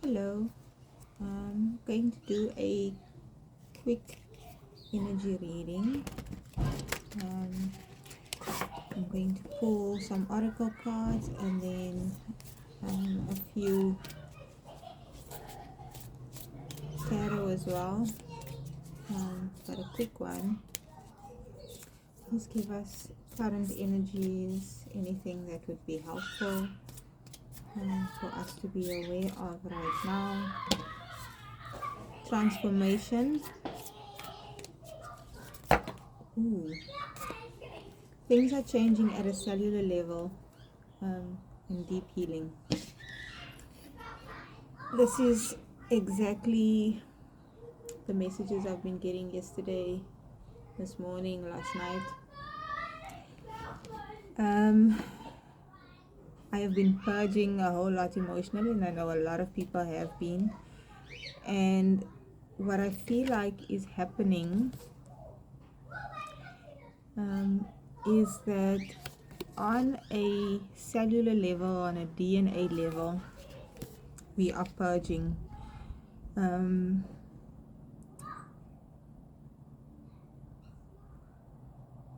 Hello, I'm going to do a quick energy reading. Um, I'm going to pull some oracle cards and then a few tarot as well, but a quick one. Please give us current energies, anything that would be helpful for us to be aware of right now. Transformation. Ooh. Things are changing at a cellular level, and deep healing. This is exactly the messages I've been getting yesterday, this morning, last night. I have been purging a whole lot emotionally, and I know a lot of people have been. And what I feel like is happening is that on a cellular level, on a DNA level, we are purging.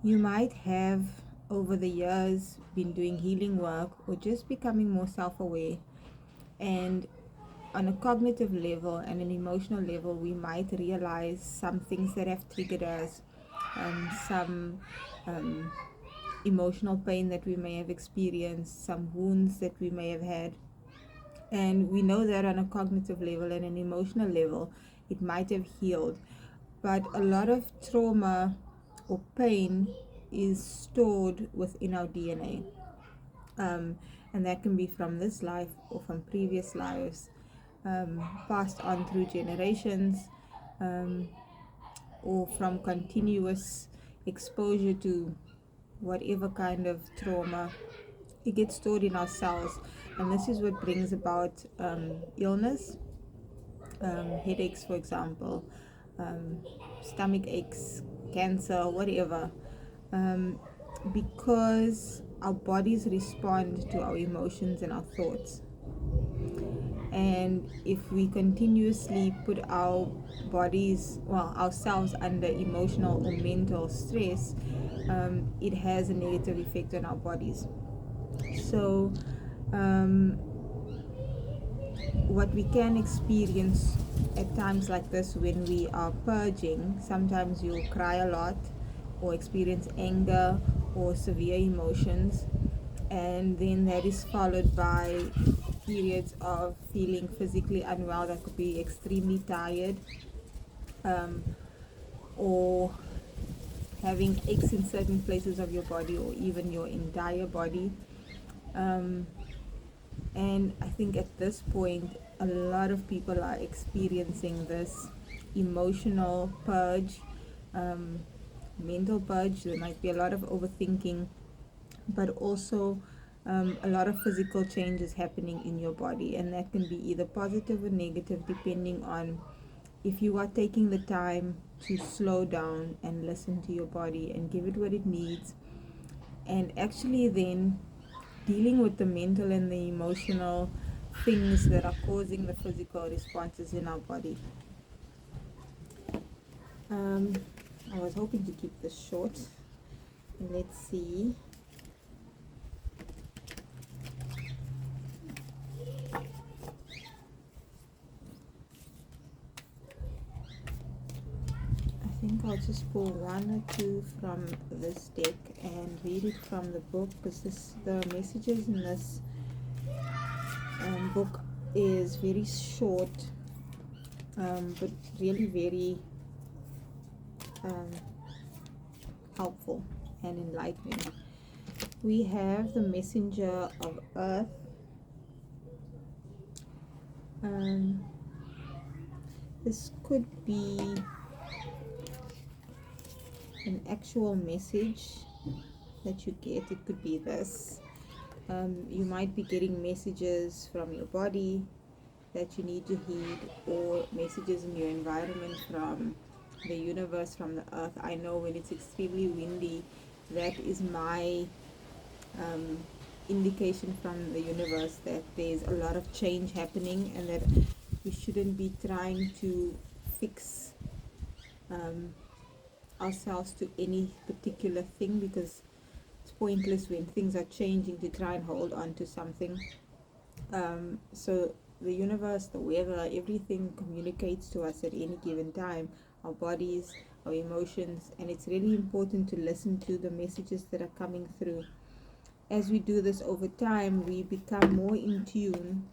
You might have over the years been doing healing work or just becoming more self-aware, and on a cognitive level and an emotional level we might realize some things that have triggered us, some emotional pain that we may have experienced, some wounds that we may have had, and we know that on a cognitive level and an emotional level it might have healed, but a lot of trauma or pain is stored within our DNA, and that can be from this life or from previous lives, passed on through generations, or from continuous exposure to whatever kind of trauma. It gets stored in our cells, and this is what brings about illness, headaches, for example, stomach aches, cancer, whatever, because our bodies respond to our emotions and our thoughts. And if we continuously put our bodies, well, ourselves under emotional or mental stress, it has a negative effect on our bodies. So, what we can experience at times like this when we are purging, sometimes you'll cry a lot or experience anger or severe emotions, and then that is followed by periods of feeling physically unwell. That could be extremely tired, or having aches in certain places of your body or even your entire body. And I think at this point a lot of people are experiencing this emotional purge, mental purge. There might be a lot of overthinking, but also a lot of physical changes happening in your body, and that can be either positive or negative depending on if you are taking the time to slow down and listen to your body and give it what it needs, and actually then dealing with the mental and the emotional things that are causing the physical responses in our body. I was hoping to keep this short. Let's see. I think I'll just pull one or two from this deck and read it from the book, because the messages in this book is very short, but really very helpful and enlightening. We have the messenger of earth. This could be an actual message that you get. It could be this. You might be getting messages from your body that you need to heed, or messages in your environment from the universe, from the earth. I know when it's extremely windy, that is my indication from the universe that there's a lot of change happening, and that We shouldn't be trying to fix ourselves to any particular thing, because it's pointless when things are changing to try and hold on to something. So the universe, the weather, everything communicates to us at any given time, our bodies, our emotions, and it's really important to listen to the messages that are coming through. As we do this over time, we become more in tune,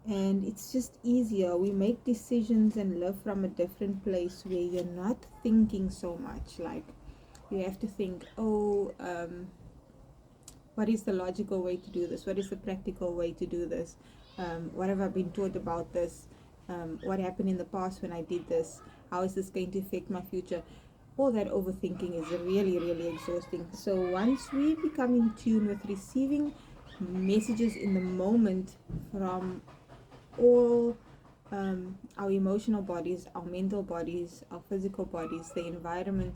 and it's just easier. We make decisions and live from a different place where you're not thinking so much. Like, you have to think, what is the logical way to do this? What is the practical way to do this? What have I been taught about this? What happened in the past when I did this? How is this going to affect my future? All that overthinking is really, really exhausting. So once we become in tune with receiving messages in the moment from all our emotional bodies, our mental bodies, our physical bodies, the environment,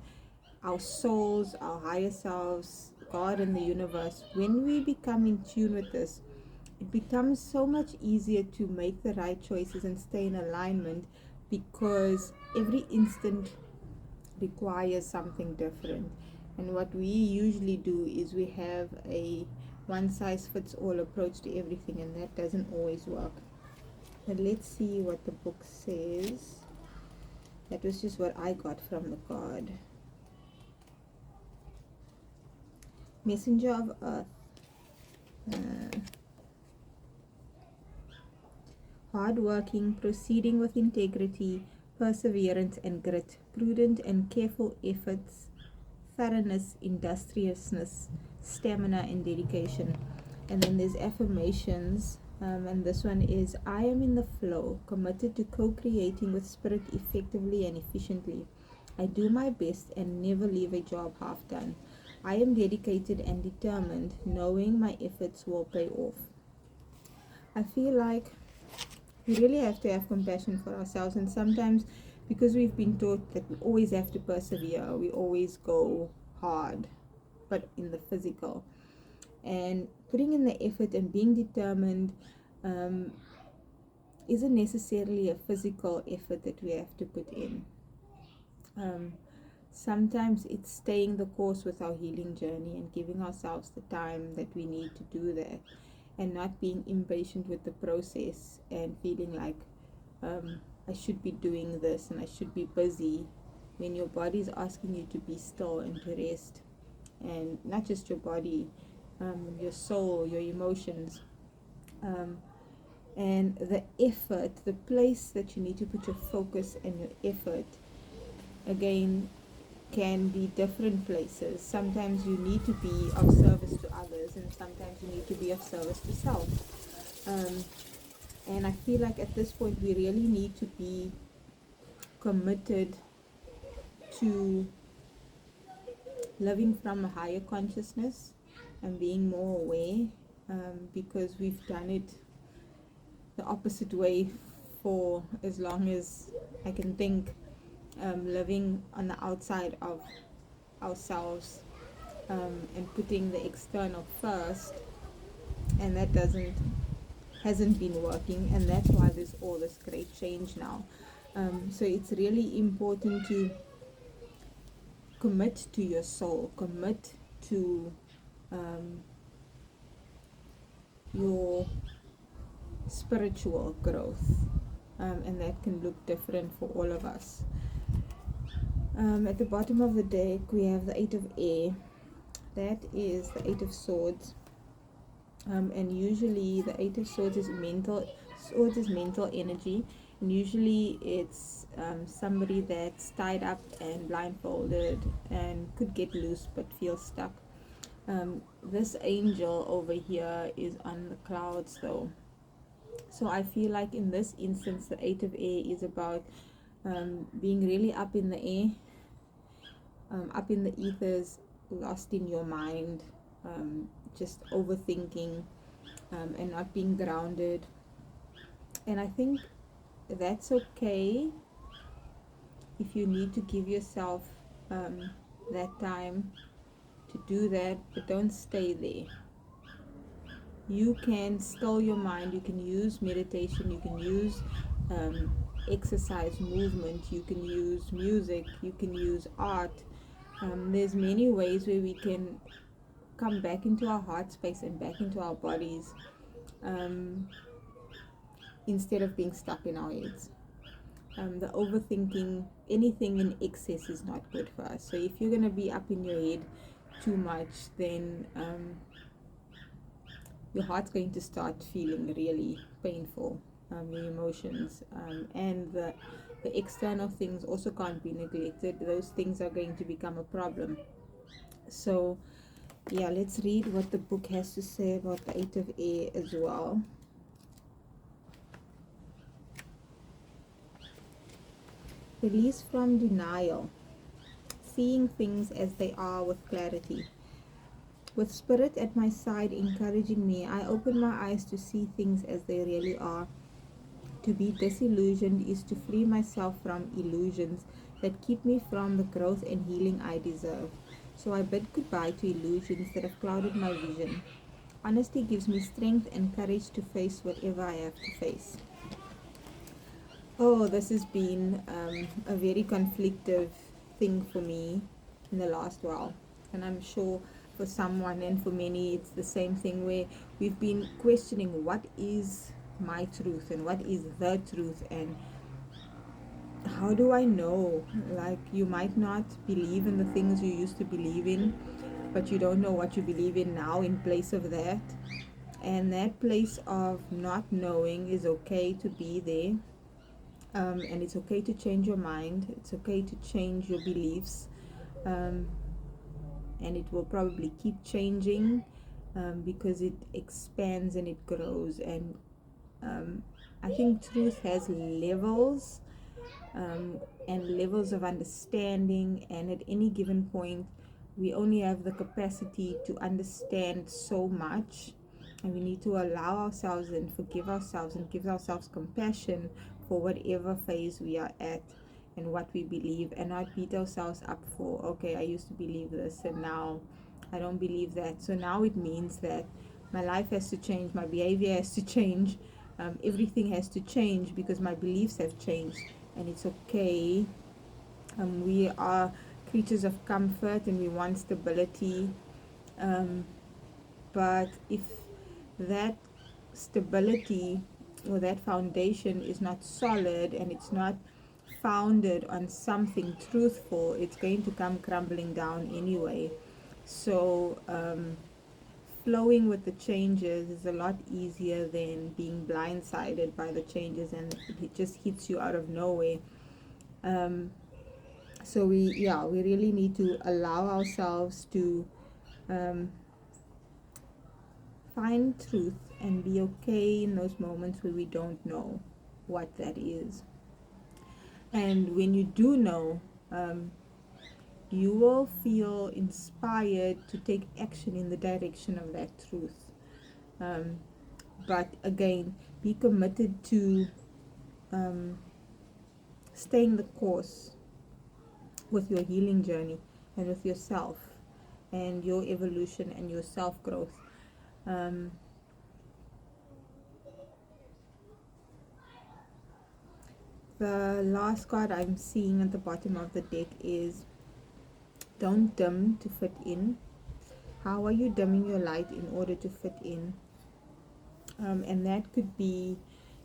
our souls, our higher selves, God and the universe, when we become in tune with this, it becomes so much easier to make the right choices and stay in alignment, because every instant requires something different. And what we usually do is we have a one size fits all approach to everything, and that doesn't always work. But let's see what the book says. That was just what I got from the card. Messenger of Earth. Hardworking, proceeding with integrity, perseverance and grit, prudent and careful efforts, thoroughness, industriousness, stamina and dedication. And then there's affirmations, and this one is, I am in the flow, committed to co-creating with spirit effectively and efficiently. I do my best and never leave a job half done. I am dedicated and determined, knowing my efforts will pay off. I feel like we really have to have compassion for ourselves, and sometimes, because we've been taught that we always have to persevere, we always go hard, but in the physical. And putting in the effort and being determined isn't necessarily a physical effort that we have to put in. Sometimes it's staying the course with our healing journey and giving ourselves the time that we need to do that, and not being impatient with the process and feeling like I should be doing this and I should be busy, when your body is asking you to be still and to rest. And not just your body, your soul, your emotions, and the effort, the place that you need to put your focus and your effort, again, can be different places. Sometimes you need to be of service to others, and sometimes you need to be of service to self. And I feel like at this point we really need to be committed to living from a higher consciousness and being more aware, because we've done it the opposite way for as long as I can think, living on the outside of ourselves, and putting the external first, and that hasn't been working, and that's why there's all this great change now. So it's really important to commit to your soul, commit to your spiritual growth, and that can look different for all of us. At the bottom of the deck we have the 8 of Air. That is the 8 of Swords, and usually the 8 of Swords is mental energy, and usually it's somebody that's tied up and blindfolded and could get loose but feel stuck. This angel over here is on the clouds though, so I feel like in this instance the 8 of Air is about being really up in the air, up in the ethers, lost in your mind, just overthinking, and not being grounded. And I think that's okay if you need to give yourself that time to do that, but don't stay there. you can still your mind. You can use meditation, you can use exercise, movement, you can use music, you can use art. There's many ways where we can come back into our heart space and back into our bodies, um, instead of being stuck in our heads. The overthinking, anything in excess is not good for us. So if you're going to be up in your head too much, then your heart's going to start feeling really painful, your emotions, and the external things also can't be neglected. Those things are going to become a problem. So yeah, let's read what the book has to say about the Eight of Air as well. Release from denial, seeing things as they are with clarity. With Spirit at my side encouraging me, I open my eyes to see things as they really are. To be disillusioned is to free myself from illusions that keep me from the growth and healing I deserve. So I bid goodbye to illusions that have clouded my vision. Honesty gives me strength and courage to face whatever I have to face. Oh, this has been a very conflictive thing for me in the last while. And I'm sure for someone and for many, it's the same thing where we've been questioning what is my truth and what is the truth, and how do I know? Like, you might not believe in the things you used to believe in, but you don't know what you believe in now in place of that. And that place of not knowing is okay to be there. And it's okay to change your mind, it's okay to change your beliefs, um, and it will probably keep changing, because it expands and it grows. And I think truth has levels, and levels of understanding, and at any given point we only have the capacity to understand so much, and we need to allow ourselves and forgive ourselves and give ourselves compassion for whatever phase we are at and what we believe, and not beat ourselves up for, okay, I used to believe this and now I don't believe that, so now it means that my life has to change, my behavior has to change, everything has to change because my beliefs have changed. And it's okay. We are creatures of comfort and we want stability, um, but if that stability or that foundation is not solid and it's not founded on something truthful, it's going to come crumbling down anyway. So flowing with the changes is a lot easier than being blindsided by the changes and it just hits you out of nowhere. um, so we really need to allow ourselves to um, find truth and be okay in those moments where we don't know what that is. And when you do know, um, you will feel inspired to take action in the direction of that truth. um, but again, be committed to um, staying the course with your healing journey and with yourself and your evolution and your self growth. Um, the last card I'm seeing at the bottom of the deck is don't dim to fit in. How are you dimming your light in order to fit in? And that could be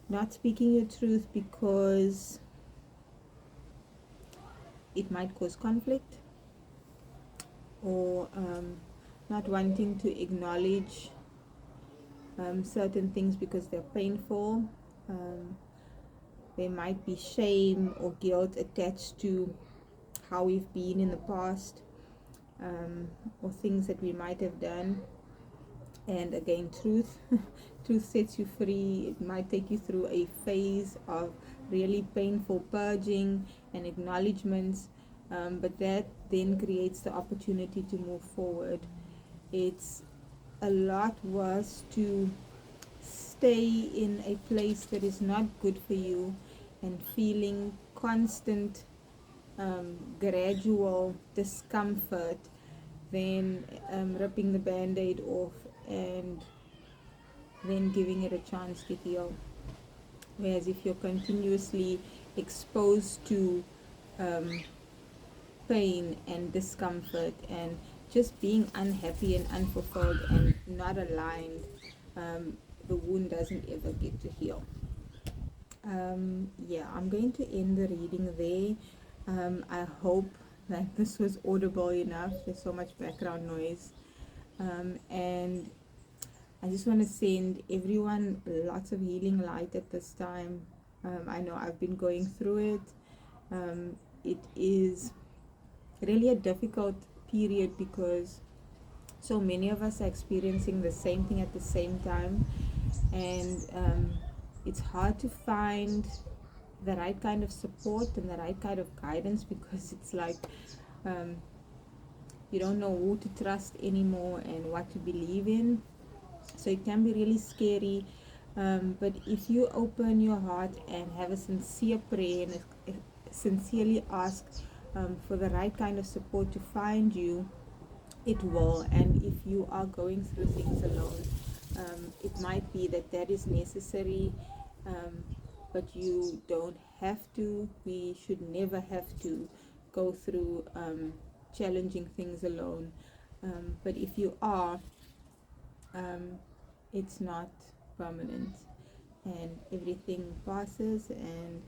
not speaking your truth because it might cause conflict, or not wanting to acknowledge certain things because they're painful. Um, there might be shame or guilt attached to how we've been in the past, or things that we might have done. And again, truth truth sets you free. It might take you through a phase of really painful purging and acknowledgements, but that then creates the opportunity to move forward. It's a lot worse to stay in a place that is not good for you and feeling constant gradual discomfort than ripping the band-aid off and then giving it a chance to heal. Whereas if you're continuously exposed to um, pain and discomfort and just being unhappy and unfulfilled and not aligned, the wound doesn't ever get to heal. Yeah, I'm going to end the reading there. I hope that this was audible enough. There's so much background noise. And I just want to send everyone lots of healing light at this time. I know I've been going through it. It is really a difficult period because so many of us are experiencing the same thing at the same time, and it's hard to find the right kind of support and the right kind of guidance because it's like um, you don't know who to trust anymore and what to believe in. So it can be really scary. But if you open your heart and have a sincere prayer and sincerely ask for the right kind of support to find you, it will. And if you are going through things alone, it might be that that is necessary, but you don't have to. We should never have to go through challenging things alone. But if you are, um, it's not permanent, and everything passes, and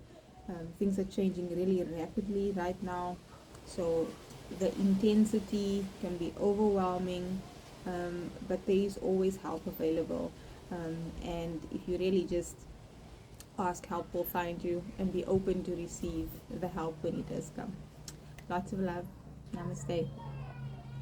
things are changing really rapidly right now. So the intensity can be overwhelming, but there is always help available. And if you really just ask, help will find you, and be open to receive the help when it does come. Lots of love. Namaste.